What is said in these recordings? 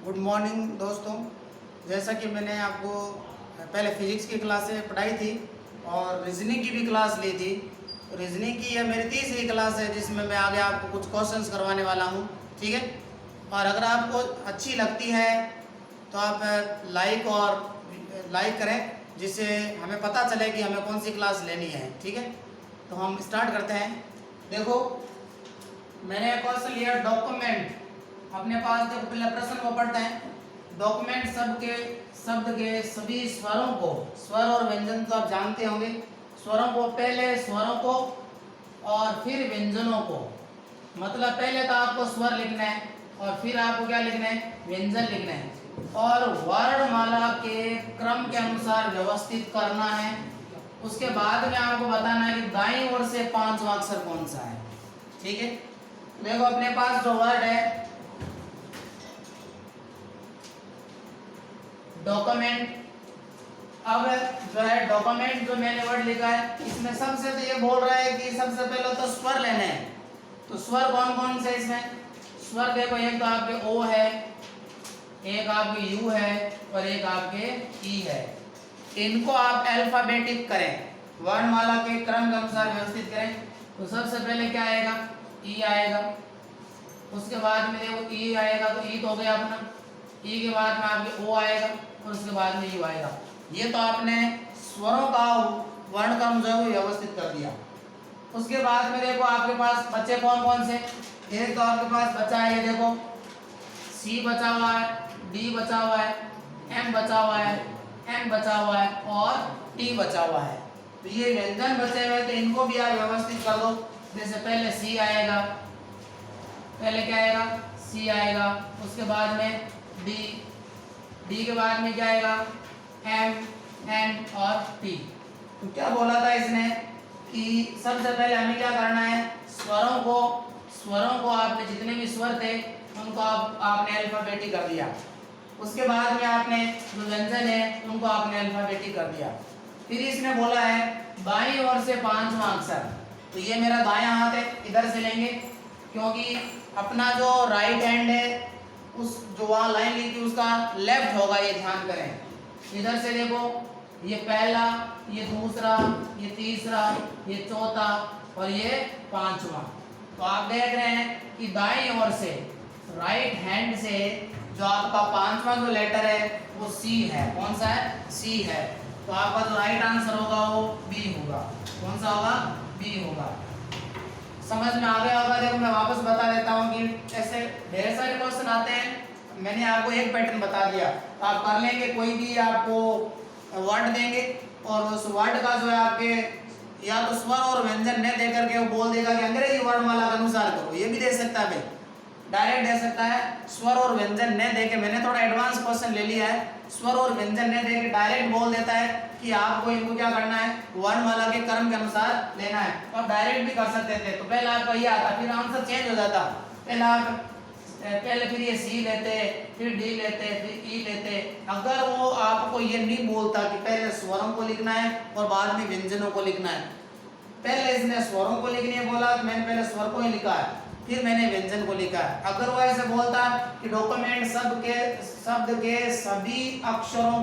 Good morning दोस्तों। जैसा कि मैंने आपको पहले फिजिक्स की क्लासें पढ़ाई थी और रीजनिंग की भी क्लास ली थी। रीजनिंग की यह मेरी तीसरी क्लास है जिसमें मैं आगे आपको कुछ क्वेश्चंस करवाने वाला हूं, ठीक है। और अगर आपको अच्छी लगती है तो आप लाइक करें जिससे हमें पता चले कि हमें कौन सी क्लास लेनी है, ठीक है। तो हम स्टार्ट करते हैं। देखो, मैंने एक क्वेश्चन लिया डॉक्यूमेंट। अपने पास देखो पहले प्रश्न को पढ़ते हैं। डॉक्यूमेंट शब्द के सभी स्वरों को, स्वर और व्यंजन तो आप जानते होंगे। स्वरों को, पहले स्वरों को और फिर व्यंजनों को, मतलब पहले तो आपको स्वर लिखना है और फिर आपको क्या लिखना है, व्यंजन लिखना है और वर्णमाला के क्रम के अनुसार व्यवस्थित करना है। उसके बाद में आपको बताना है कि दाईं ओर से पांचवा अक्षर कौन सा है, ठीक है। देखो अपने पास जो वर्ड है डॉक्यूमेंट, अब जो है डॉक्यूमेंट जो मैंने वर्ड लिखा है इसमें सबसे तो ये बोल रहा है कि सबसे पहले तो स्वर लेने हैं। तो स्वर कौन कौन से इसमें स्वर देखो, एक तो आपके ओ है, एक आपके यू है और एक आपके ई है। इनको आप अल्फाबेटिक करें, वर्णमाला के क्रम के अनुसार व्यवस्थित करें। तो सबसे पहले क्या आएगा, ई आएगा। उसके बाद में देखो ई आएगा तो ई तो हो गया अपना। ई के बाद में आपके ओ आएगा और उसके बाद में यू आएगा। ये तो आपने स्वरों का वर्ण क्रम जो है वो व्यवस्थित कर दिया। उसके बाद में देखो आपके पास बच्चे कौन कौन से, एक तो आपके पास बचा है, ये देखो सी बचा हुआ है, डी बचा हुआ है, एम बचा हुआ है, एम बचा हुआ है और टी बचा हुआ है। तो ये व्यंजन बचे हुए तो इनको भी आप व्यवस्थित कर दो। जैसे पहले सी आएगा, पहले क्या आएगा, सी आएगा। उसके बाद में डी, डी के बाद में क्या आएगा, एम, एन और टी। तो क्या बोला था इसने कि सबसे पहले हमें क्या करना है, स्वरों को आपने जितने भी स्वर थे उनको आपने अल्फाबेटिक कर दिया। उसके बाद में आपने जो व्यंजन है उनको आपने अल्फाबेटिक कर दिया। फिर इसने बोला है बाईं ओर से पांचवा अक्षर। तो ये मेरा दायां हाथ है, इधर से लेंगे क्योंकि अपना जो राइट हैंड है उस जो वहाँ लाइन ली थी उसका लेफ्ट होगा, ये ध्यान करें। इधर से देखो, ये पहला, ये दूसरा, ये तीसरा, ये चौथा और ये पांचवा। तो आप देख रहे हैं कि दाईं ओर से, राइट हैंड से जो आपका पांचवा जो लेटर है वो सी है। कौन सा है, सी है। तो आपका जो राइट आंसर होगा वो बी होगा। कौन सा होगा, बी होगा। समझ में आ गया होगा। देखो मैं वापस बता देता हूँ कि ऐसे ढेर सारे क्वेश्चन आते हैं। मैंने आपको एक पैटर्न बता दिया, तो आप कर लेंगे। कोई भी आपको वर्ड देंगे और उस वर्ड का जो है आपके या तो स्वर और व्यंजन न दे करके वो बोल देगा कि अंग्रेजी वर्णमाला के अनुसार करो। ये भी दे सकता है भाई, डायरेक्ट दे सकता है। स्वर और व्यंजन न दे के, मैंने थोड़ा एडवांस क्वेश्चन ले लिया है, स्वर और व्यंजन न दे के डायरेक्ट बोल देता है कि आपको इनको क्या करना है, वर्णमाला के क्रम के अनुसार लेना है। तो आप डायरेक्ट भी कर सकते थे। तो पहले आपका ये आता, फिर आंसर चेंज हो जाता। पहले फिर ये सी लेते, फिर डी लेते, फिर ई लेते। अगर वो आपको ये नहीं बोलता कि पहले स्वरों को लिखना है और बाद में व्यंजनों को लिखना है, पहले इसने स्वरों को लिखने बोला तो मैंने पहले स्वर को ही लिखा है, फिर मैंने व्यंजन को लिखा है। अगर वो ऐसे बोलता कि डॉक्यूमेंट शब्द के सभी अक्षरों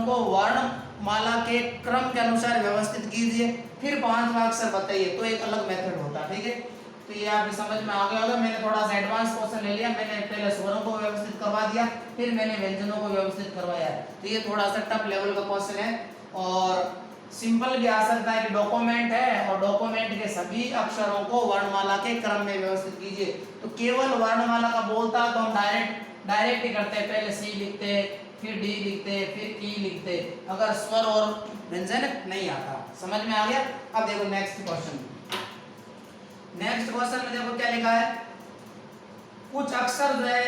को वर्णमाला के क्रम के अनुसार व्यवस्थित कीजिए, फिर पांचवा अक्षर बताइए, तो एक अलग मेथड होता, ठीक है। तो ये आपकी समझ में आ गया होगा। मैंने थोड़ा सा एडवांस क्वेश्चन ले लिया, मैंने पहले स्वरों को व्यवस्थित करवा दिया, फिर मैंने व्यंजनों को व्यवस्थित करवाया। तो ये थोड़ा सा टफ लेवल का क्वेश्चन है और सिंपल भी आ सकता है कि डॉक्यूमेंट है और डॉक्यूमेंट के सभी अक्षरों को वर्णमाला के क्रम में व्यवस्थित कीजिए। तो केवल वर्णमाला का बोलता तो हम डायरेक्ट ही करते, पहले सी लिखते, फिर डी लिखते, फिर ई लिखते, अगर स्वर और व्यंजन नहीं आता। समझ में आ गया। अब देखो नेक्स्ट क्वेश्चन में देखो क्या लिखा है। कुछ अक्षर जो है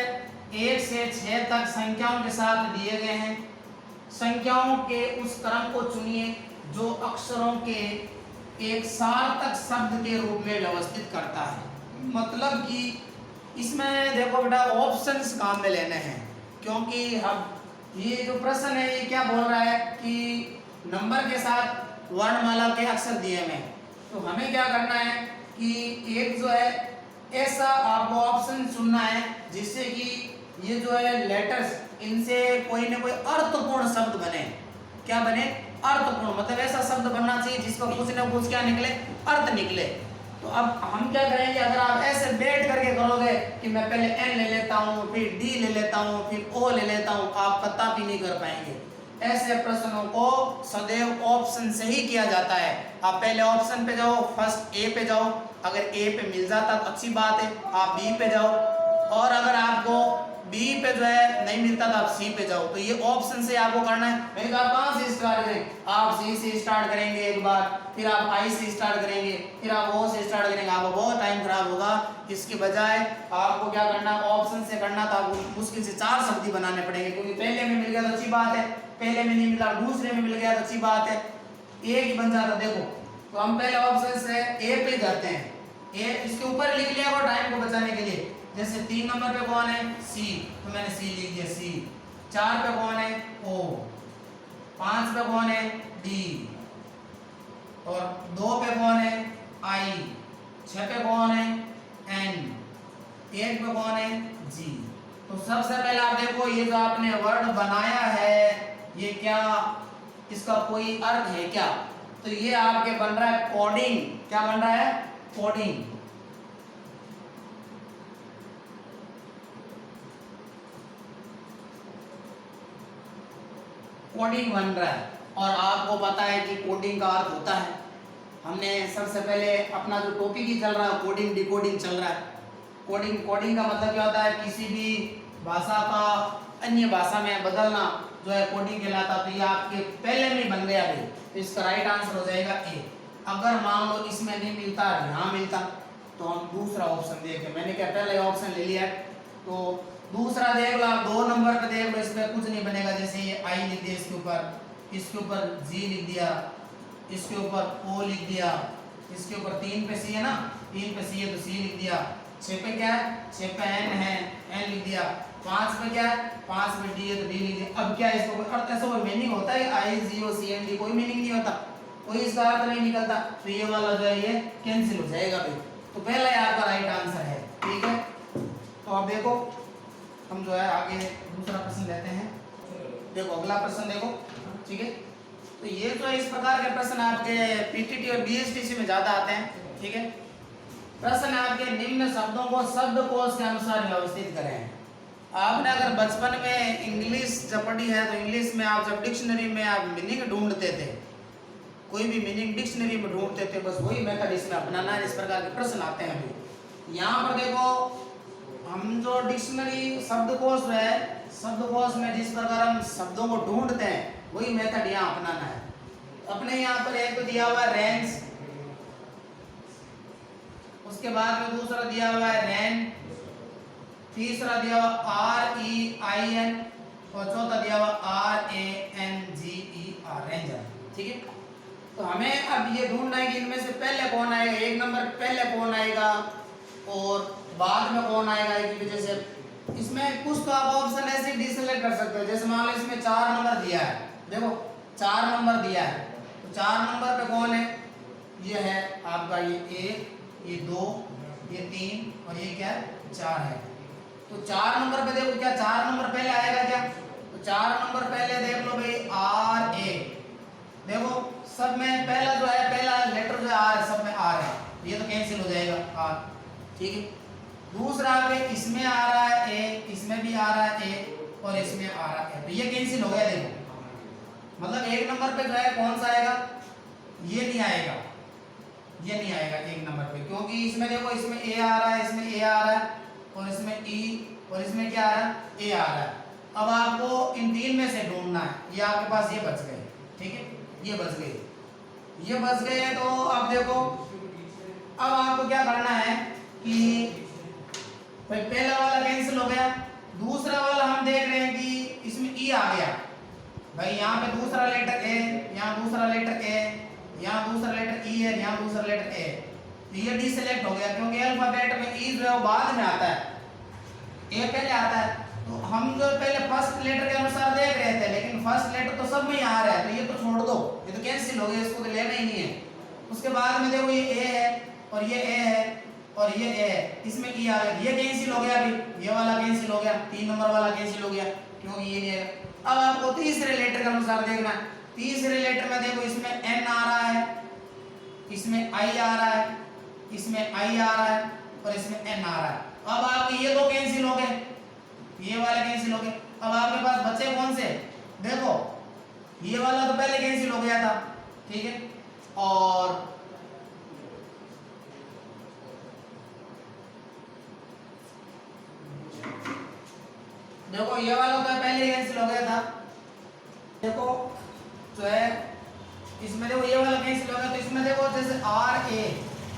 1 से 6 तक संख्याओं के साथ दिए गए हैं। संख्याओं के उस क्रम को चुनिए जो अक्षरों के एक सार्थक शब्द के रूप में व्यवस्थित करता है। मतलब कि इसमें देखो बेटा ऑप्शंस काम में लेने हैं, क्योंकि हम ये जो प्रश्न है ये क्या बोल रहा है कि नंबर के साथ वर्णमाला के अक्षर दिए हुए हैं। तो हमें क्या करना है कि एक जो है ऐसा आपको ऑप्शन चुनना है जिससे कि ये जो है लेटर्स इनसे कोई ना कोई अर्थपूर्ण शब्द बने। क्या बने? अर्थपूर्ण, मतलब ऐसा शब्द बनना चाहिए जिसका कुछ ना कुछ क्या निकले, अर्थ निकले। तो अब हम क्या करेंगे, अगर आप ऐसे बैठ करके करोगे कि मैं पहले एन ले लेता हूँ, फिर डी ले लेता हूँ, फिर ओ ले लेता हूँ, आप कतई नहीं कर पाएंगे। ऐसे प्रश्नों को सदैव ऑप्शन से ही किया जाता है। आप पहले ऑप्शन पे जाओ, फर्स्ट ए पे जाओ, अगर ए पे मिल जाता तो अच्छी बात है, आप बी पे जाओ, और अगर आपको बी पे जो है नहीं मिलता तो आप सी पे जाओ। तो ये ऑप्शन से आपको करना है। मैंने कहा कहाँ से स्टार्ट करें, आप सी से स्टार्ट करेंगे एक बार, फिर आप आई से स्टार्ट करेंगे, फिर आप ओ से स्टार्ट करेंगे, आपको बहुत टाइम खराब होगा। इसके बजाय आपको क्या करना, ऑप्शन से करना, तो आपको मुश्किल से 4 शब्द बनाने पड़ेंगे, क्योंकि पहले में मिल गया तो अच्छी बात है, पहले में नहीं मिला दूसरे में मिल गया तो अच्छी बात है, एक ही बन जाता। देखो तो हम पहले ऑप्शन से ए पे जाते हैं, ए इसके ऊपर लिख लिया और टाइम को बचाने के लिए। जैसे 3 नंबर पे कौन है, सी, तो मैंने सी लिख दिया सी। 4 पे कौन है, ओ। 5 पे कौन है, डी, और 2 पे कौन है, आई। 6 पे कौन है, एन। 1 पे कौन है, जी। तो सबसे पहले आप देखो ये जो आपने वर्ड बनाया है ये क्या, इसका कोई अर्थ है क्या? तो ये आपके बन रहा है कोडिंग। क्या बन रहा है, कोडिंग। कोडिंग बन रहा है, और आपको पता है कि कोडिंग का अर्थ होता है, हमने सबसे पहले अपना जो टॉपिक ही चल रहा है कोडिंग डिकोडिंग चल रहा है। कोडिंग का मतलब क्या होता है, किसी भी भाषा का अन्य भाषा में बदलना जो है कोडिंग कहलाता। तो ये आपके पहले में बन गया भाई, तो इसका राइट आंसर हो जाएगा ए। अगर मान लो इसमें नहीं मिलता, यहाँ मिलता, तो हम दूसरा ऑप्शन देखें। मैंने क्या पहले ऑप्शन ले लिया, तो दूसरा देख लो, 2 नंबर पे देख लो, इसमें कुछ नहीं बनेगा। जैसे ये आई लिख दिया, इसके ऊपर जी लिख दिया, इसके ऊपर ओ लिख दिया, इसके ऊपर 3 पे सी है ना, 3 पे सी है तो सी लिख दिया। 6 पे क्या है, 6 पे एन है, एन लिख दिया। 5 पे क्या है, 5 पे डी है तो डी लिख दिया। अब क्या इसको कोई अर्थ, ऐसा कोई मीनिंग होता है, आई जी ओ सी एन डी, कोई मीनिंग नहीं होता, कोई इसका अर्थ नहीं निकलता। तो ये वाला जो है ये कैंसिल हो जाएगा भाई। तो पहला ये आपका राइट आंसर है, ठीक है। तो अब देखो हम जो है आगे दूसरा प्रश्न लेते हैं। देखो अगला प्रश्न देखो, ठीक है। तो ये तो इस प्रकार के प्रश्न आपके पीटीटी और बीएसटीसी में ज्यादा आते हैं, ठीक है। प्रश्न आपके निम्न शब्दों को शब्दकोश के अनुसार व्यवस्थित करें। आपने अगर बचपन में इंग्लिश जब पढ़ी है तो इंग्लिश में आप जब डिक्शनरी में आप मीनिंग ढूंढते थे, कोई भी मीनिंग डिक्शनरी में ढूंढते थे, बस वही मेथड इसमें अपनाना है। इस प्रकार के प्रश्न आते हैं। अभी यहाँ पर देखो हम जो डिक्शनरी शब्दकोश है, शब्दकोश में जिस प्रकार हम शब्दों को ढूंढते हैं वही मेथड यहाँ अपनाना है। अपने यहाँ पर एक तो दिया हुआ है रेंज, उसके बाद में दूसरा दिया हुआ है रैन, तीसरा दिया हुआ आर ई आई एन, और चौथा दिया हुआ R A N G E R, ranger, ठीक है। तो हमें अब ये ढूंढना है कि इनमें से पहले कौन आएगा, 1 नंबर पहले कौन आएगा और बाद में कौन आएगा, की वजह से इसमें कुछ तो आप ऑप्शन ऐसे डिसेलेक्ट कर सकते हो। जैसे मान लो इसमें 4 नंबर दिया है, देखो 4 नंबर दिया है, तो 4 नंबर पे कौन है, ये है आपका ये 1, ये 2, ये 3 और ये क्या है 4 है। तो 4 नंबर पे देखो क्या 4 नंबर पहले आएगा क्या, तो 4 नंबर पहले देख लो भाई आर ए। देखो सब में पहला जो है, पहला लेटर जो है आर है, सब में आर है, ये तो कैंसिल हो जाएगा आर, ठीक है। दूसरा पे इसमें आ रहा है ए, इसमें भी आ रहा है ए, और इसमें आ रहा है, तो ये कैंसिल हो गया। देखो मतलब 1 नंबर पे जो है कौन सा आएगा, ये नहीं आएगा, ये नहीं आएगा 1 नंबर पे, क्योंकि इसमें देखो इसमें ए आ रहा है, इसमें ए आ रहा है, और इसमें ई, और इसमें क्या आ रहा है, ए आ रहा है। अब आपको इन 3 में से ढूंढना है। ये आपके पास ये बच गए, ठीक है, ये बच गए, ये बच गए। तो अब देखो अब आपको क्या करना है कि भाई पहला वाला कैंसिल हो गया, दूसरा वाला हम देख रहे हैं कि इसमें ई आ गया। भाई यहाँ पे दूसरा लेटर ए, यहाँ दूसरा लेटर ए, यहाँ दूसरा लेटर ई है, यहाँ दूसरा लेटर ए, तो ये डी सेलेक्ट हो गया, क्योंकि अल्फाबेट में ई जो है वो बाद में आता है, ए पहले आता है। तो हम जो पहले फर्स्ट लेटर के अनुसार देख रहे थे, लेकिन फर्स्ट लेटर तो सब में ही आ रहा है, तो ये तो छोड़ दो, ये तो कैंसिल हो गया, इसको तो लेना ही नहीं है। उसके बाद में देखो ये ए है और ये ए है, और ये ए है, इसमें ई आ गया, ये कैंसिल हो गया, अभी ये वाला कैंसिल हो गया, 3 नंबर वाला कैंसिल हो गया क्योंकि ये नहीं आएगा। अब आपको तीसरे लेटर के अनुसार देखना है। तीसरे लेटर में देखो इसमें एन आ रहा है, इसमें आई आ रहा है, इसमें आई आ रहा है और इसमें एन आ रहा है। अब आपके ये दो कैंसिल हो गए, ये वाले कैंसिल हो गए। अब आपके पास बचे कौन से, देखो ये वाला तो पहले कैंसिल हो गया था, ठीक है, और देखो ये वाला तो पहले कैंसिल हो गया था, देखो जो है इसमें देखो ये वाला कैंसिल हो गया, तो इसमें देखो जैसे आर ए,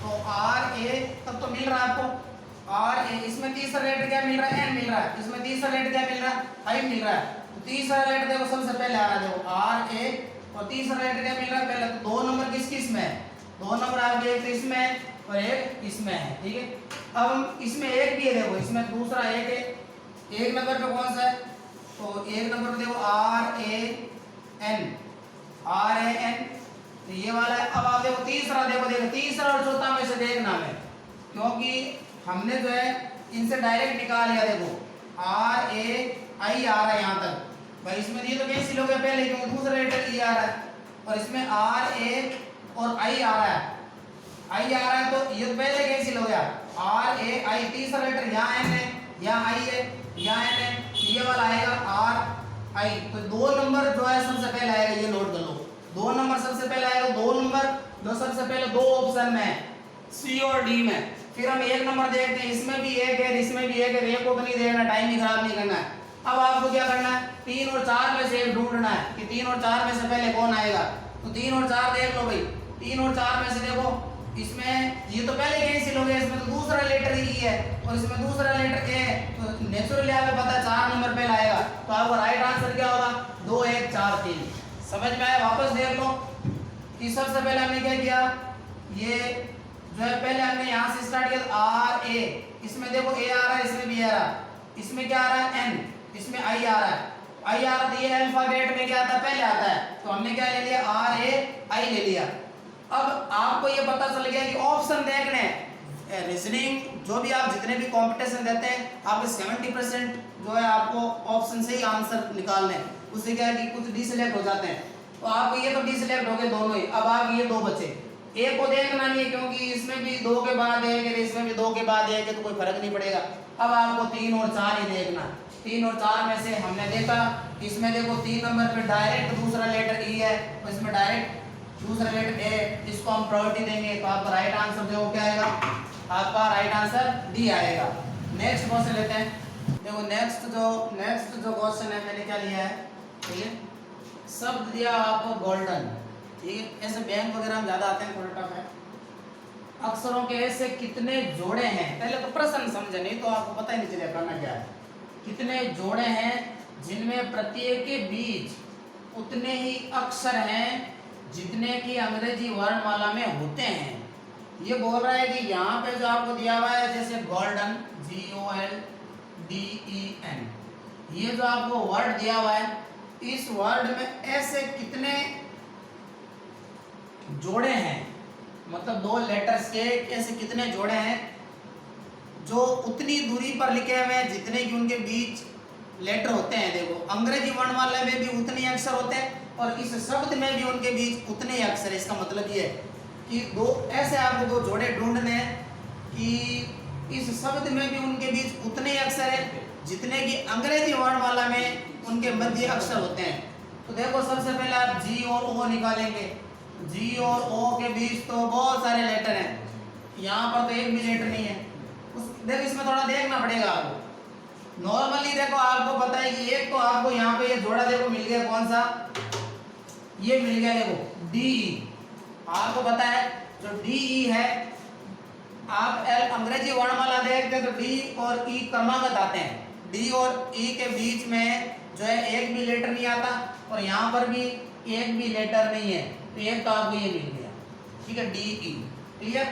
तो आर ए तब तो मिल रहा है आपको आर ए, इसमें तीसरा लेटर क्या मिल रहा है, एन मिल रहा है, इसमें तीसरा लेटर क्या मिल रहा है, आई मिल रहा है। तो तीसरा लेटर देखो सबसे पहले आ रहा है, देखो आर ए, और तीसरा लेटर क्या मिल रहा है पहले, तो 2 नंबर किस किस में है, 2 नंबर आपके एक तो इसमें और एक इसमें है, ठीक है। अब हम इसमें एक भी है, देखो इसमें दूसरा एक है, एक नंबर पे कौन सा है, तो एक नंबर पे देखो R A N, R A N, तो ये वाला है। अब आप देखो तीसरा, देखो तीसरा और चौथा में से देखना है, क्योंकि हमने जो है इनसे डायरेक्ट निकाल लिया, देखो आर ए आई आ रहा है यहाँ तक भाई, इसमें ये तो कैंसिल हो गया पहले क्योंकि दूसरा लेटर ई आ रहा है, और इसमें आर ए और आई आ रहा है, आई आ रहा है तो ये तो पहले कैंसिल हो गया, आर ए आई, तीसरा लेटर यहाँ एन है, यहाँ आई है, यहाँ एन है, ये वाला आएगा आर आई। तो 2 नंबर जो है सबसे पहले आएगा, ये नोट कर लो, 2 नंबर सबसे पहले आएगा, 2 नंबर जो सबसे पहले 2 ऑप्शन में है, सी और डी में। फिर हम 1 नंबर देखते हैं, इसमें भी एक है, इसमें भी एक है, एक को तो नहीं देखना, टाइम ही खराब नहीं करना है। अब आपको क्या करना है, 3 और 4 में से एक ढूंढना है कि 3 और 4 में से पहले कौन आएगा। तो 3 और 4 देख लो भाई, 3 और 4 में से देखो इसमें ये तो पहले कैंसिल हो गया, इसमें तो दूसरा लेटर ही है और इसमें दूसरा लेटर ए है, तो नेचुरली आपको पता है 4 नंबर पहले आएगा, तो आपका राइट आंसर क्या होगा, 2 1 4 3। समझ में आया, वापस देख लो कि सबसे पहले हमने क्या किया, ये जो है पहले हमने यहाँ से स्टार्ट किया आर ए, इसमें देखो ए आ रहा है, इसमें भी आ रहा है, इसमें क्या आ रहा है एन, इसमें आई आ रहा है, आई आ रहा है, ये अल्फाबेट में क्या आता है पहले आता है, तो हमने क्या ले लिया आर ए आई ले लिया। अब आपको ये पता चल गया कि ऑप्शन देखने हैं, रीजनिंग जो भी आप जितने भी कंपटीशन देते हैं आपके 70% जो है आपको ऑप्शन से ही आंसर निकालने हैं, उससे क्या है कि कुछ डिसलेक्ट हो जाते हैं, तो आप ये तो डिसलेक्ट हो गए दोनों ही। अब आप ये 2 बचे, एक को देखना नहीं है क्योंकि इसमें भी 2 के बाद एक है, इसमें भी 2 के बाद एक है, तो कोई फर्क नहीं पड़ेगा। अब आपको 3 और 4 ही देखना, 3 और 4 में से हमने देखा, इसमें देखो 3 नंबर पे डायरेक्ट दूसरा लेटर ई है, तो इसमें डायरेक्ट दूसरा लेटर ए, इसको हम प्रायोरिटी देंगे, तो आपका राइट आंसर देखो क्या आएगा, आपका राइट आंसर डी आएगा। नेक्स्ट क्वेश्चन लेते हैं, देखो नेक्स्ट जो क्वेश्चन है मैंने क्या लिया है, ठीक है, शब्द दिया आपको गोल्डन, ठीक है, ऐसे बैंक वगैरह हम ज्यादा आते हैं, थोड़ा टफ है। अक्षरों के ऐसे कितने जोड़े हैं, पहले तो प्रश्न समझे, नहीं तो आपको पता ही नहीं चलेगा करना क्या है। कितने जोड़े हैं जिनमें प्रत्येक के बीच उतने ही अक्षर हैं जितने की अंग्रेजी वर्णमाला में होते हैं। ये बोल रहा है कि यहाँ पे जो आपको दिया हुआ है जैसे गोल्डन, GOLDEN, ये जो आपको वर्ड दिया हुआ है, इस वर्ड में ऐसे कितने जोड़े हैं, मतलब 2 लेटर्स के ऐसे कितने जोड़े हैं जो उतनी दूरी पर लिखे हुए हैं जितने की उनके बीच लेटर होते हैं। देखो अंग्रेजी वर्णमाला में भी उतने अक्षर होते हैं और इस शब्द में भी उनके बीच उतने ही अक्षर है। इसका मतलब ये है कि ऐसे आपको 2 जोड़े ढूंढने हैं कि इस शब्द में भी उनके बीच उतने ही अक्षर है जितने की अंग्रेजी वर्णमाला में उनके मध्य अक्षर होते हैं। तो देखो सबसे पहले आप जी और ओ निकालेंगे, जी और ओ के बीच तो बहुत सारे लेटर हैं, यहाँ पर तो एक भी लेटर नहीं है। देखो इसमें थोड़ा देखना पड़ेगा आपको। नॉर्मली देखो आपको पता है कि एक तो आपको यहाँ पे ये जोड़ा देखो मिल गया, कौन सा, ये मिल गया देखो डी ई। आपको पता है जो डी ई है, आप अंग्रेजी वर्णमाला देखते हैं तो डी और ई क्रमागत आते हैं, डी और ई के बीच में जो है एक भी लेटर नहीं आता और यहाँ पर भी एक भी लेटर नहीं है, तो एक तो आपको ये मिल गया, ठीक है, डी ई, क्लियर।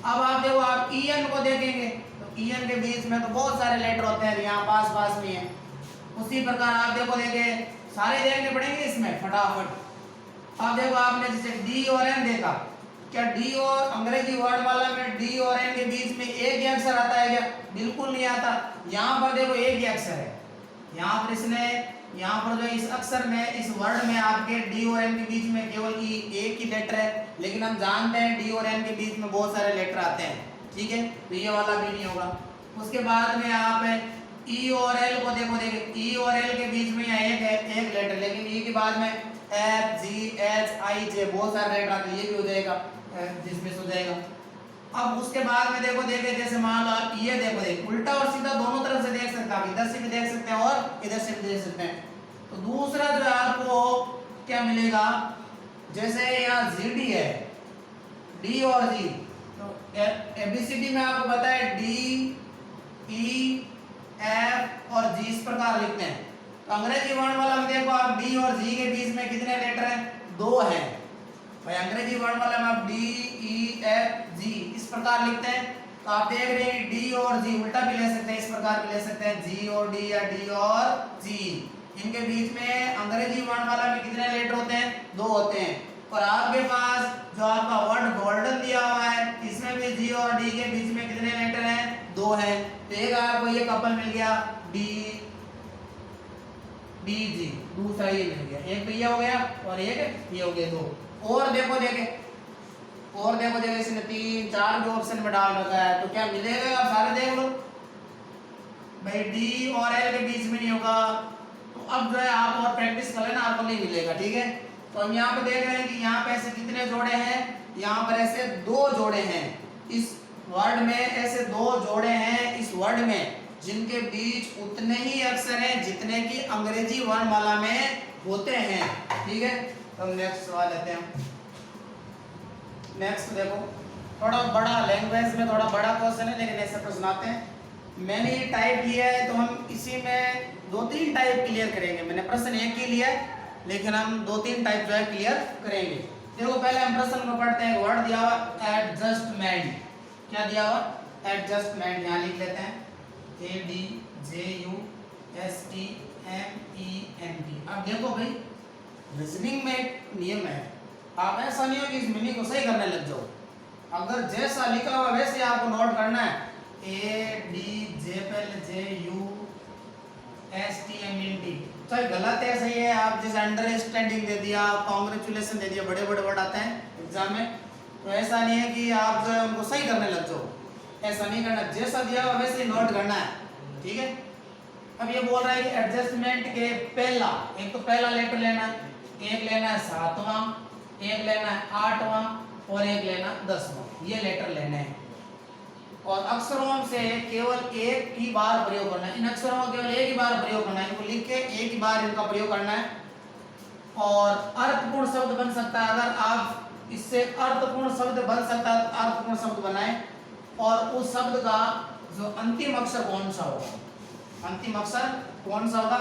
अब आप देखो आप ई एन को देखेंगे तो ई एन के बीच में तो बहुत सारे लेटर होते हैं, यहाँ पास में है। उसी प्रकार आप देखो सारे देखने पड़ेंगे इसमें फटाफट। अब देखो आपने जैसे डी और एन देखा, क्या डी और अंग्रेजी वर्ड वाला में डी और एन के बीच में एक ही अक्षर आता है क्या? बिल्कुल नहीं आता। यहाँ पर देखो एक ही अक्षर है, यहाँ पर इसने यहाँ पर जो इस अक्षर में इस वर्ड में आपके डी और एन के बीच में केवल एक ही लेटर है, लेकिन हम जानते हैं डी और एन के बीच में बहुत सारे लेटर आते हैं, ठीक है, तो ये वाला भी नहीं होगा। उसके बाद में आप ई और एल को देखो, ई और एल के बीच में यहाँ एक है, एक लेटर, लेकिन ई के बाद में एफ जी एच आई जे बहुत सारे लेटर आते हैं, ये भी हो जाएगा, जिसमें हो जाएगा। अब उसके बाद में देखो जैसे मान लो आप ये देखो उल्टा और सीधा दोनों तरफ से देख सकते हैं, आप इधर से भी देख सकते हैं और इधर से भी देख सकते हैं। तो दूसरा जो है आपको क्या मिलेगा, जैसे यहाँ जीडी है, डी और जी, तो एबीसीडी में आपको पता है डी ई एफ और जी इस प्रकार लिखते हैं। तो अंग्रेजी वर्ण वाला में देखो आप डी और जी के बीच में कितने लेटर हैं? 2 हैं भाई। अंग्रेजी वर्ण वाला में आप डी ई एफ जी इस प्रकार लिखते हैं। तो आप देख रहे हैं डी और जी उल्टा भी ले सकते हैं, इस प्रकार भी ले सकते हैं, जी और डी या डी और जी। इनके बीच में अंग्रेजी वर्ण वाला में कितने लेटर होते हैं? 2 होते हैं। और आपके पास जो आपका वर्ड गोल्डन दिया हुआ है, इसमें भी जी और डी के बीच में कितने लेटर हैं? 2 हैं। तो एक आपको ये कपल मिल गया डी डी जी, दूसरा ये मिल गया, एक तो ये हो गया और एक ये हो गया, 2। और देखो इसने 3 4 के ऑप्शन में डाल रखा है, तो क्या मिलेगा? आप सारे देख लो भाई, डी और एल के बीच में नहीं होगा। तो अब जो है आप और प्रैक्टिस कर लेना, आपको नहीं मिलेगा, ठीक है। तो हम यहाँ पे देख रहे हैं कि यहाँ पे ऐसे कितने जोड़े हैं, यहाँ पर ऐसे 2 जोड़े हैं, इस वर्ड में ऐसे 2 जोड़े हैं इस वर्ड में, जिनके बीच उतने ही अक्षर हैं जितने की अंग्रेजी वर्णमाला में होते हैं, ठीक है। तो हम नेक्स्ट सवाल लेते हैं। नेक्स्ट देखो, थोड़ा बड़ा लैंग्वेज में थोड़ा बड़ा क्वेश्चन है, लेकिन ऐसे प्रश्न आते हैं। मैंने ये टाइप किया है, तो हम इसी में 2-3 टाइप क्लियर करेंगे। मैंने प्रश्न एक ही लिया है, लेकिन हम 2-3 टाइप जो है क्लियर करेंगे। देखो पहले हम प्रश्न को पढ़ते हैं। वर्ड दिया हुआ एडजस्टमेंट, क्या दिया हुआ? एडजस्टमेंट। यहाँ लिख लेते हैं ADJUSTMENT। अब देखो भाई, रीजनिंग में एक नियम है, आप ऐसा नहीं हो कि इस मीनिंग को सही करने लग जाओ। अगर जैसा लिखा हुआ वैसे आपको नोट करना है। ADJUSTMENT, चाहे गलत है सही है, आप जैसे अंडरस्टैंडिंग दे दिया, कांग्रेचुलेशन दे दिया, बड़े बड़े वर्ड आते हैं एग्जाम में, तो ऐसा नहीं है कि आप जो है उनको सही करने लग जाओ, ऐसा नहीं करना। जैसा दिया हुआ वैसे ही नोट करना है, ठीक है। अब ये बोल रहा है कि एडजस्टमेंट के पहला, एक तो पहला लेटर लेना है, एक लेना है 7वां, एक लेना है 8वां और एक लेना 10वां, ये लेटर लेने हैं। और अक्षरों से केवल एक ही बार प्रयोग करना है, इन अक्षरों का केवल एक ही बार प्रयोग करना है, इनको लिख के एक ही बार इनका प्रयोग करना है। और अर्थपूर्ण शब्द बन सकता है, अगर आप इससे अर्थपूर्ण शब्द बन सकता है, अर्थपूर्ण शब्द बनाएं। और उस शब्द का जो अंतिम अक्षर कौन सा होगा, अंतिम अक्षर कौन सा होगा।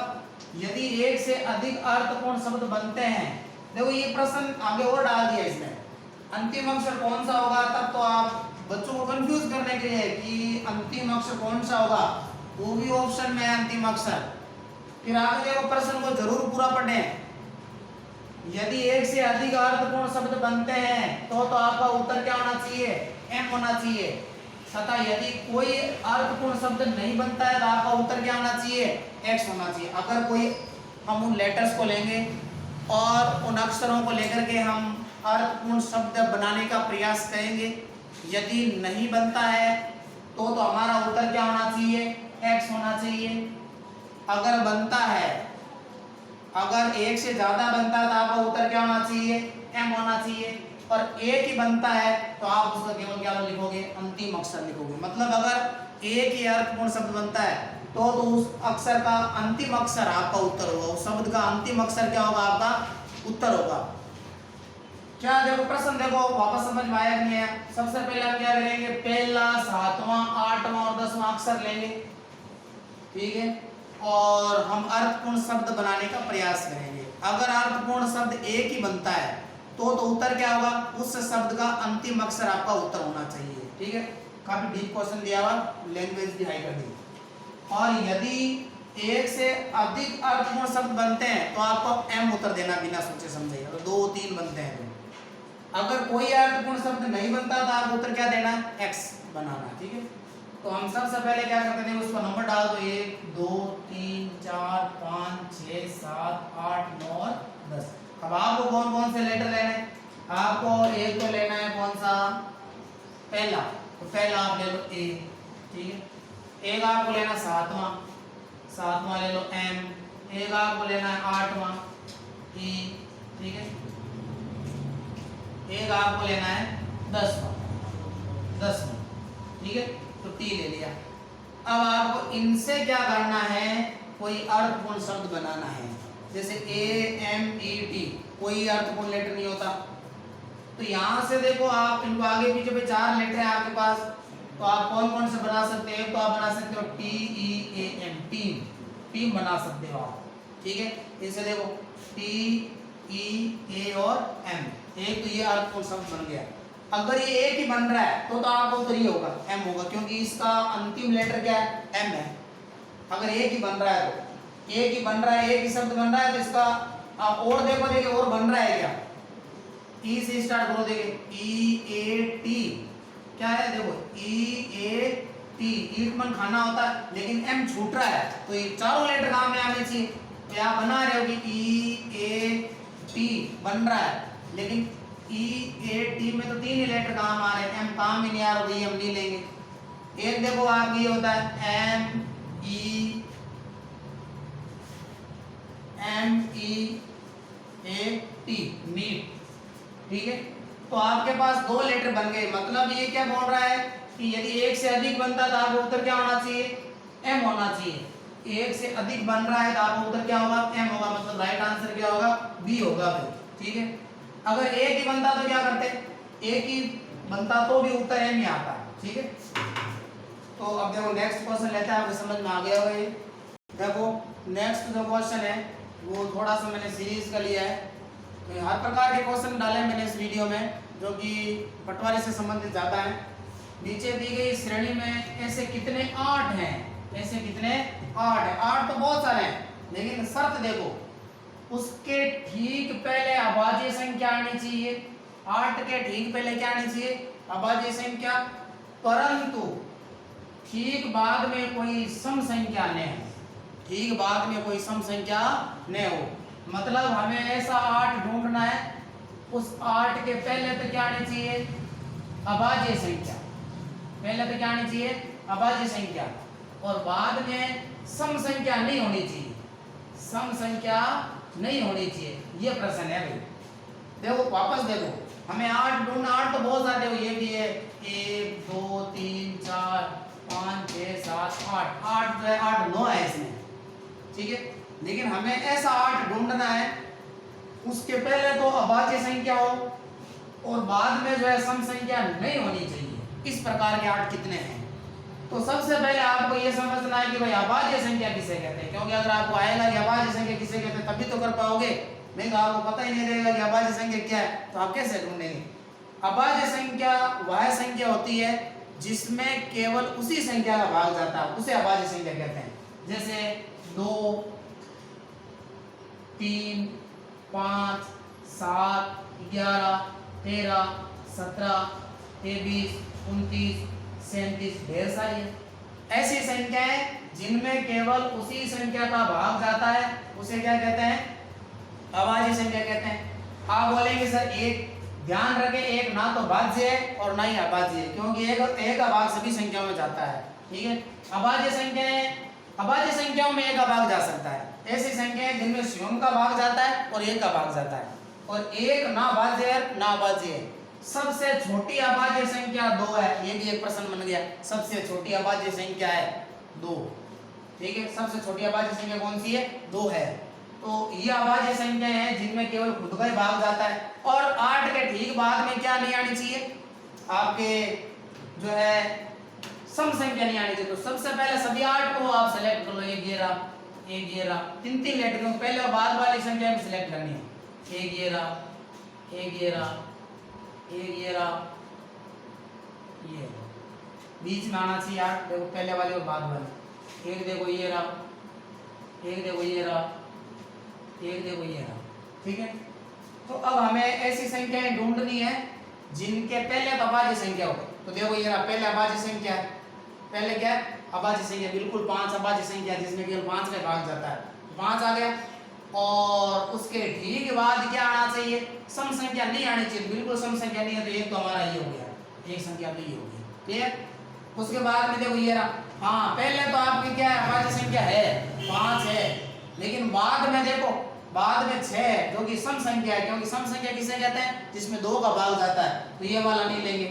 यदि एक से अधिक अर्थपूर्ण शब्द बनते हैं, देखो ये प्रश्न आगे और डाल दिया इसमें, अंतिम अक्षर कौन सा होगा, तब तो आप बच्चों को कंफ्यूज करने के लिए कि अंतिम अक्षर कौन सा होगा, वो भी ऑप्शन में है अंतिम अक्षर। फिर आगे देखो प्रश्न को जरूर पूरा पढ़ें। यदि एक से अधिक अर्थपूर्ण शब्द बनते हैं तो आपका उत्तर क्या होना चाहिए? एम होना चाहिए। तथा यदि कोई अर्थपूर्ण शब्द नहीं बनता है तो आपका उत्तर क्या होना चाहिए? एक्स होना चाहिए। अगर कोई, हम उन लेटर्स को लेंगे और उन अक्षरों को लेकर के हम अर्थपूर्ण शब्द बनाने का प्रयास करेंगे, यदि नहीं बनता है तो हमारा उत्तर क्या होना चाहिए? एक्स होना चाहिए। अगर बनता है, अगर एक से ज्यादा बनता है तो आपका उत्तर क्या होना चाहिए? एम होना चाहिए। और एक ही बनता है तो आप उसका केवल क्या लिखोगे? अंतिम अक्षर लिखोगे। मतलब अगर एक ही अर्थपूर्ण शब्द बनता है तो उस अक्षर का अंतिम अक्षर आपका उत्तर होगा, उस शब्द का अंतिम अक्षर क्या होगा? आपका उत्तर होगा। क्या देखो प्रश्न देखो वापस समझ में आया नहीं है। सबसे पहले हम क्या करेंगे? पहला, 7वां, 8वां और 10वां अक्षर लेंगे, ठीक है, और हम अर्थपूर्ण शब्द बनाने का प्रयास करेंगे। अगर अर्थपूर्ण शब्द एक ही बनता है तो उत्तर क्या होगा? उस शब्द का अंतिम अक्षर आपका उत्तर होना चाहिए, ठीक है। काफी डीप क्वेश्चन दिया हुआ, लैंग्वेज भी हाई कर दी। और यदि एक से अधिक अर्थपूर्ण शब्द बनते हैं तो आपको एम उत्तर देना बिना सोचे समझे। अगर 2-3 बनते हैं अगर कोई अर्थपूर्ण शब्द नहीं बनता तो आपको उत्तर क्या देना, x बनाना। ठीक है, तो हम सबसे पहले क्या करते थे, उस पर नंबर डाल दो, 1 2 3 4 5 6 7 8 9 और 10। अब आपको कौन कौन से लेटर लेने हैं, आपको एक तो लेना है कौन सा, पहला, तो पहला आप ले लो ए। ठीक है, एक आपको लेना सातवां, सातवां ले लो एम, एक आपको लेना है आठवां ई। ठीक है, एक आपको लेना है 10वां, 10वां। ठीक है, तो टी ले लिया। अब आपको इनसे क्या करना है, कोई अर्थपूर्ण शब्द बनाना है। जैसे ए एम ई टी, कोई अर्थपूर्ण लेटर नहीं होता, तो यहां से देखो आप इनको आगे पीछे पे 4 लेटर है आपके पास, तो आप कौन कौन से बना सकते हैं, तो आप बना सकते हो T E A M, team, team बना सकते हो आप। ठीक है, इसे देखो टी ई ए और एम, एक तो ये अर्थपूर्ण शब्द बन गया। अगर ये एक ही बन रहा है तो आपका उत्तर ये होगा, एम होगा, क्योंकि इसका अंतिम लेटर क्या है, एम है। अगर एक ही बन रहा है तो, एक ही बन रहा है, एक ही शब्द बन रहा है, तो इसका और देखो, देखिए और बन रहा है क्या, ई से स्टार्ट करो, देखिए ई ए टी क्या है, देखो ई ए टी, ईट मन खाना होता है, लेकिन एम छूट रहा है, तो ये चारों लेटर काम में आने चाहिए। तो आप बना रहे हो कि ई ए टी बन रहा है, लेकिन ई ए टी में तो 3 ही लेटर काम आ रहे हैं, एम काम ही नहीं आ रहा, तो ये हम नहीं लेंगे। एक देखो आपकी ये होता है M E A T, meat. ठीक है, तो आपके पास 2 लेटर बन गए, मतलब ये क्या बोल रहा है कि यदि एक से अधिक बनता तो आपका उत्तर क्या होना चाहिए, एम होना चाहिए। एक से अधिक बन रहा है तो आपका उत्तर क्या होगा, एम होगा, मतलब राइट आंसर क्या होगा, बी होगा भाई। ठीक है, अगर एक ही बनता तो क्या करते, एक ही बनता तो भी उत्तर एम ही आता। ठीक है, तो अब देखो नेक्स्ट क्वेश्चन लेते हैं, आपको समझ में आ गया होगा ये। देखो नेक्स्ट जो क्वेश्चन है वो थोड़ा सा मैंने सीरीज का लिया है, तो हर प्रकार के क्वेश्चन डाले मैंने इस वीडियो में जो कि बंटवारे से संबंधित ज़्यादा है। नीचे दी गई श्रेणी में ऐसे कितने 8 हैं, ऐसे कितने 8 हैं, 8 तो बहुत सारे हैं, लेकिन शर्त देखो उसके ठीक पहले अभाज्य संख्या आनी चाहिए। 8 के ठीक पहले क्या आनी चाहिए, अभाज्य संख्या, परंतु ठीक बाद में कोई सम संख्या न हो, ठीक बाद में कोई सम संख्या न हो, मतलब हमें ऐसा 8 ढूंढना है, उस 8 के पहले तो क्या आनी चाहिए, अभाज्य संख्या, पहले तो क्या आनी चाहिए, अभाज्य संख्या, और बाद में सम संख्या नहीं होनी चाहिए, सम संख्या नहीं होनी चाहिए। ये प्रश्न है भाई। देखो वापस देखो, हमें 8 ढूंढना, 8 तो बहुत सारे, देखो ये भी है 1 2 3 4 5 6 7 8, 8 जो है 8 9 है इसमें। ठीक है, लेकिन हमें ऐसा 8 ढूंढना है उसके पहले तो अभाज्य संख्या हो और बाद में जो है सम संख्या नहीं होनी चाहिए। इस प्रकार के 8 कितने हैं, तो सबसे पहले आपको ये समझना है कि भाई अभाज्य संख्या किसे कहते हैं, क्योंकि अगर आपको आएगा कि अभाज्य संख्या किसे कहते हैं तभी तो कर पाओगे, नहीं तो आपको पता ही नहीं रहेगा कि अभाज्य संख्या क्या है, तो आप कैसे ढूंढेंगे। अभाज्य संख्या वह संख्या होती है जिसमें केवल उसी संख्या का भाग जाता है, उसे अभाज्य संख्या कहते हैं। जैसे 2 3 5 7 11 13 17 23 29 37, ढेर सारी है ऐसी संख्याएं जिनमें केवल उसी संख्या का भाग जाता है, उसे क्या कहते हैं, अभाज्य संख्या कहते हैं। आप बोलेंगे सर एक ध्यान रखें, एक ना तो भाज्य है और ना ही अभाज्य है, क्योंकि एक का भाग सभी संख्याओं में जाता है। ठीक है, अभाज्य संख्याएं, अभाज्य संख्याओं में एक का भाग जा सकता है, ऐसी संख्याएं जिनमें स्वयं का भाग जाता है और एक का भाग जाता है, और एक ना भाज्य है ना अभाज्य है। सबसे छोटी अभाज्य संख्या 2 है, ये भी एक प्रश्न बन गया, सबसे छोटी अभाज्य संख्या है 2। ठीक है, सबसे छोटी अभाज्य संख्या कौन सी है, 2 है। तो ये अभाज्य संख्या है जिनमें केवल खुद का ही भाग जाता है, और 8 के ठीक बाद में क्या नहीं आनी चाहिए, आपके जो है सम संख्या नहीं आनी चाहिए। तो सबसे पहले सभी 8 को आप सेलेक्ट कर लो, एक ये रहा, एक ये रहा, 3 लेटर पहले और बाद वाली संख्या में सिलेक्ट करनी है, एक ये रहा, एक ये रहा, एक ये रहा, ये बीच में आना चाहिए 8, देखो पहले वाले और बाद वाले, एक देखो ये रहा, एक देखो ये रहा, एक देखो ये रहा। ठीक है, तो अब हमें ऐसी संख्याएं ढूंढनी है जिनके पहले तो अभाज्य संख्या हो। तो देखो ये रहा पहले अभाज्य संख्या, पहले क्या है अभाज्य संख्या, बिल्कुल 5 अभाज्य संख्या जिसमें केवल 5 का भाग जाता है, 5 आ गया। और उसके ठीक बाद क्या आना चाहिए, सम संख्या नहीं आनी चाहिए, बिल्कुल सम संख्या नहीं है तो एक तो हमारा ये हो गया, एक संख्या तो ये हो गई, ठीक है। उसके बाद में देखो ये रहा, हाँ पहले तो आपकी क्या है अभाज्य संख्या है 5 है, लेकिन बाद में देखो बाद में 6 जो कि सम संख्या है, क्योंकि सम संख्या किसे कहते हैं जिसमें 2 का भाग जाता है, तो ये वाला नहीं लेंगे।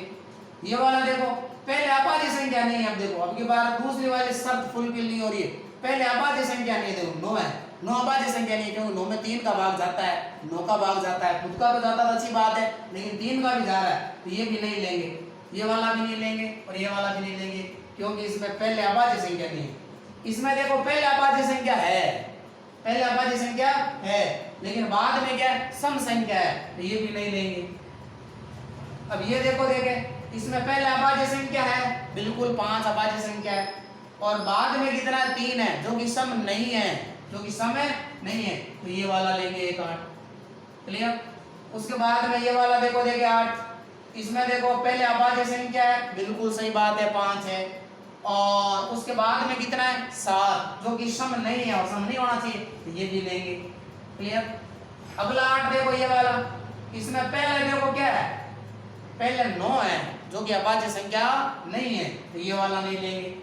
ये वाला देखो पहले अभाज्य संख्या नहीं है, अब देखो अब की बार दूसरी वाली शर्त फुलफिल नहीं हो रही है, पहले अभाज्य संख्या नहीं, देखो 9 है, 9 अभाज्य संख्या नहीं है क्योंकि 9 में 3 का भाग जाता है, 9 का भाग जाता है, खुद का तो जाता तो अच्छी बात है, लेकिन 3 का भी जा रहा है तो ये भी नहीं लेंगे, ये वाला भी नहीं लेंगे और ये वाला भी नहीं लेंगे, क्योंकि इसमें पहले अभाज्य संख्या नहीं है। इसमें देखो पहले अभाज्य संख्या है, पहले अभाज्य संख्या है, लेकिन बाद में क्या है सम संख्या है, तो ये भी नहीं लेंगे। अब ये देखो देखे इसमें पहले अभाज्य संख्या है, बिल्कुल 5 अभाज्य संख्या है, और बाद में कितना 3 है जो कि सम नहीं है, जो कि सम है नहीं है, तो ये वाला लेंगे एक 8, क्लियर। उसके बाद में ये वाला देखो देखे 8, इसमें देखो पहले अभाज्य संख्या है, बिल्कुल सही बात है 5 है, और उसके बाद में कितना है 7 जो कि सम नहीं है और सम नहीं होना चाहिए, तो ये भी लेंगे, क्लियर। अगला 8 देखो ये वाला, इसमें पहले देखो क्या है पहले 9 है जो कि अभाज्य संख्या नहीं है, तो ये वाला नहीं लेंगे।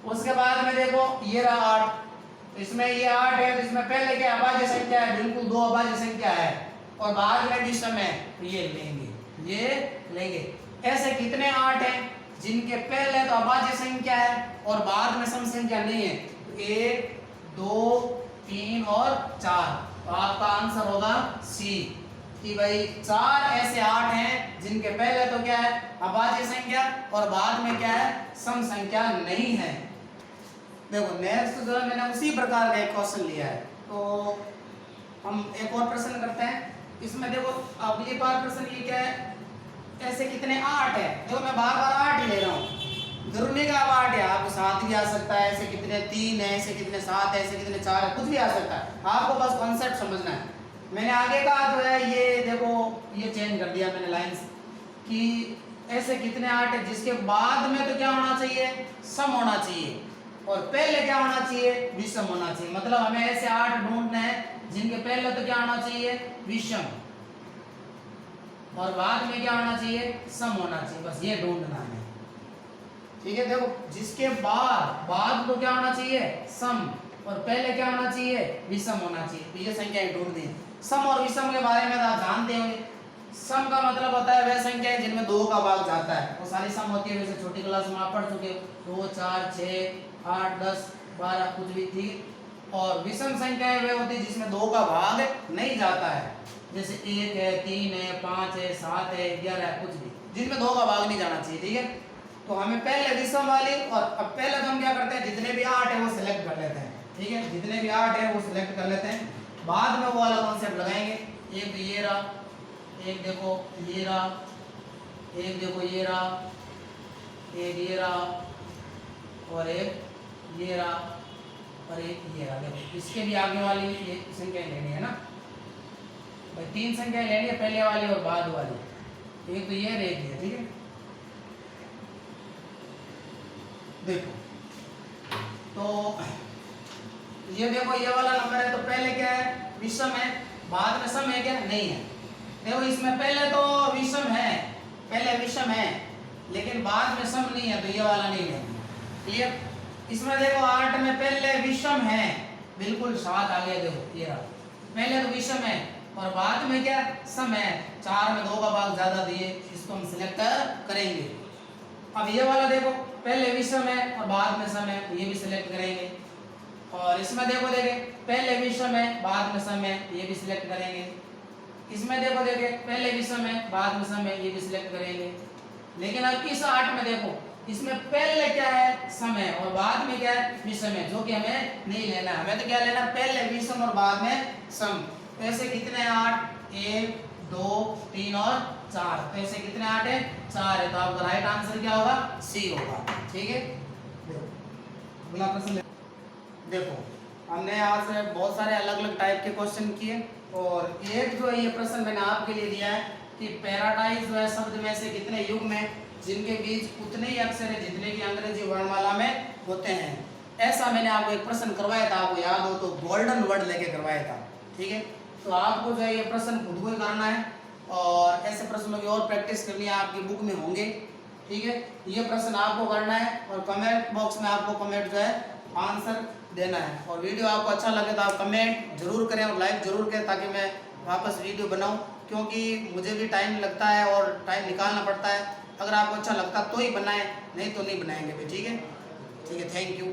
उसके बाद में देखो ये रहा 8, इसमें ये 8 है तो इसमें पहले क्या अभाज्य संख्या है, बिल्कुल 2 अभाज्य संख्या है, और बाद में भी सम है, तो ये लेंगे, ये लेंगे। ऐसे कितने 8 हैं जिनके पहले तो अभाज्य संख्या है और बाद में सम संख्या नहीं है, तो 1 2 3 और 4, तो आपका आंसर होगा सी, कि भाई 4 ऐसे 8 हैं जिनके पहले तो क्या है अभाज्य संख्या और बाद में क्या है सम संख्या नहीं है। देखो नेक्स्ट जो है मैंने उसी प्रकार का एक क्वेश्चन लिया है, तो हम एक और प्रश्न करते हैं। इसमें देखो अब ये बार प्रश्न ये क्या है, ऐसे कितने 8 है, देखो मैं बार बार 8 ही ले रहा हूँ, जरूर नहीं का 8 है, आपको 7 भी आ सकता है, ऐसे कितने 3 है, ऐसे कितने 7 है, ऐसे कितने 4 है, कुछ भी आ सकता है, आपको बस कॉन्सेप्ट समझना है। मैंने आगे का जो है ये देखो ये चेंज कर दिया मैंने लाइंस कि ऐसे कितने 8 है जिसके बाद में तो क्या होना चाहिए सम होना चाहिए, और पहले क्या होना चाहिए विषम होना चाहिए, मतलब हमें ऐसे 8 ढूंढने हैं जिनके पहले तो क्या होना चाहिए विषम और बाद में क्या होना चाहिए सम होना चाहिए, बस ये ढूंढना है, ठीक है। देखो जिसके बाद तो क्या होना चाहिए सम और पहले क्या होना चाहिए विषम होना चाहिए, तो ये संख्याएं ढूंढ दी। सम और विषम के बारे में आप जानते होंगे, सम का मतलब होता है वह संख्याएं जिनमें 2 का भाग जाता है, वो सारी सम होती है, वैसे छोटी क्लास में आप पढ़ चुके हो 2 4 6 8 10 12 कुछ भी थी, और विषम संख्याएं वे होती है जिसमें 2 का भाग नहीं जाता है, जैसे 1 है 3 है 5 है 7 है 11 है, कुछ भी जिनमें 2 का भाग नहीं जाना चाहिए, ठीक है। तो हमें पहले विषम वाली, और अब पहले तो हम क्या करते हैं जितने भी 8 है वो सिलेक्ट कर लेते हैं, ठीक है, जितने भी 8 है वो सिलेक्ट कर लेते हैं, बाद में वो वाला कॉन्सेप्ट लगाएंगे। एक तो ये रहा, एक देखो ये रहा, एक देखो ये रहा, एक ये रहा, और एक ये रहा, और एक ये रहा। देखो इसके भी आगे वाली ये संख्या लेनी है ना भाई, 3 संख्या लेनी है, पहले वाली और बाद वाली, एक तो ये एक ये, ठीक है। देखो तो ये देखो ये वाला नंबर है, तो पहले क्या है विषम है, बाद में सम है क्या नहीं है। देखो इसमें पहले तो विषम है, पहले विषम है लेकिन बाद में सम नहीं है, तो ये वाला नहीं है, क्लियर। इसमें देखो 8 में पहले विषम है, बिल्कुल 7 आ गया, देखो ये रहा, पहले तो विषम है और बाद में क्या सम है, 4 में 2 का भाग ज्यादा दिए, इसको हम सिलेक्ट करेंगे। अब ये वाला देखो पहले विषम है और बाद में सम है, ये भी सिलेक्ट करेंगे। और इसमें देखो देखे पहले विषम है बाद में सम है, ये भी सिलेक्ट करेंगे। इसमें देखो देखे पहले विषम है बाद में सम है, ये भी सिलेक्ट करेंगे। लेकिन अब इस 8 में देखो इसमें पहले क्या है सम है और बाद में क्या है विषम है, जो कि हमें नहीं लेना, हमें तो क्या लेना पहले विषम और बाद में सम। तो ऐसे कितने 8 1 2 3 और 4, तो ऐसे कितने 8 है 4 है, तो आपका राइट आंसर क्या होगा सी होगा, ठीक है। अगला प्रश्न देखो, हमने आज बहुत सारे अलग अलग टाइप के क्वेश्चन किए, और एक जो है ये प्रश्न मैंने आपके लिए दिया है कि पैराडाइज जो है शब्द में से कितने युग्म हैं जिनके बीच उतने ही अक्षर हैं जितने की अंग्रेजी वर्णमाला में होते हैं। ऐसा मैंने आपको एक प्रश्न करवाया था, आपको याद हो तो गोल्डन वर्ड लेके करवाया था। ठीक है, तो आपको जो है ये प्रश्न खुद को ही करना है और ऐसे प्रश्नों की और प्रैक्टिस करनी है, आपकी बुक में होंगे। ठीक है, ये प्रश्न आपको करना है और कमेंट बॉक्स में आपको कमेंट जो है आंसर देना है। और वीडियो आपको अच्छा लगे तो आप कमेंट जरूर करें और लाइक जरूर करें ताकि मैं वापस वीडियो बनाऊं, क्योंकि मुझे भी टाइम लगता है और टाइम निकालना पड़ता है। अगर आपको अच्छा लगता तो ही बनाएं, नहीं तो नहीं बनाएंगे भी। ठीक है, थैंक यू।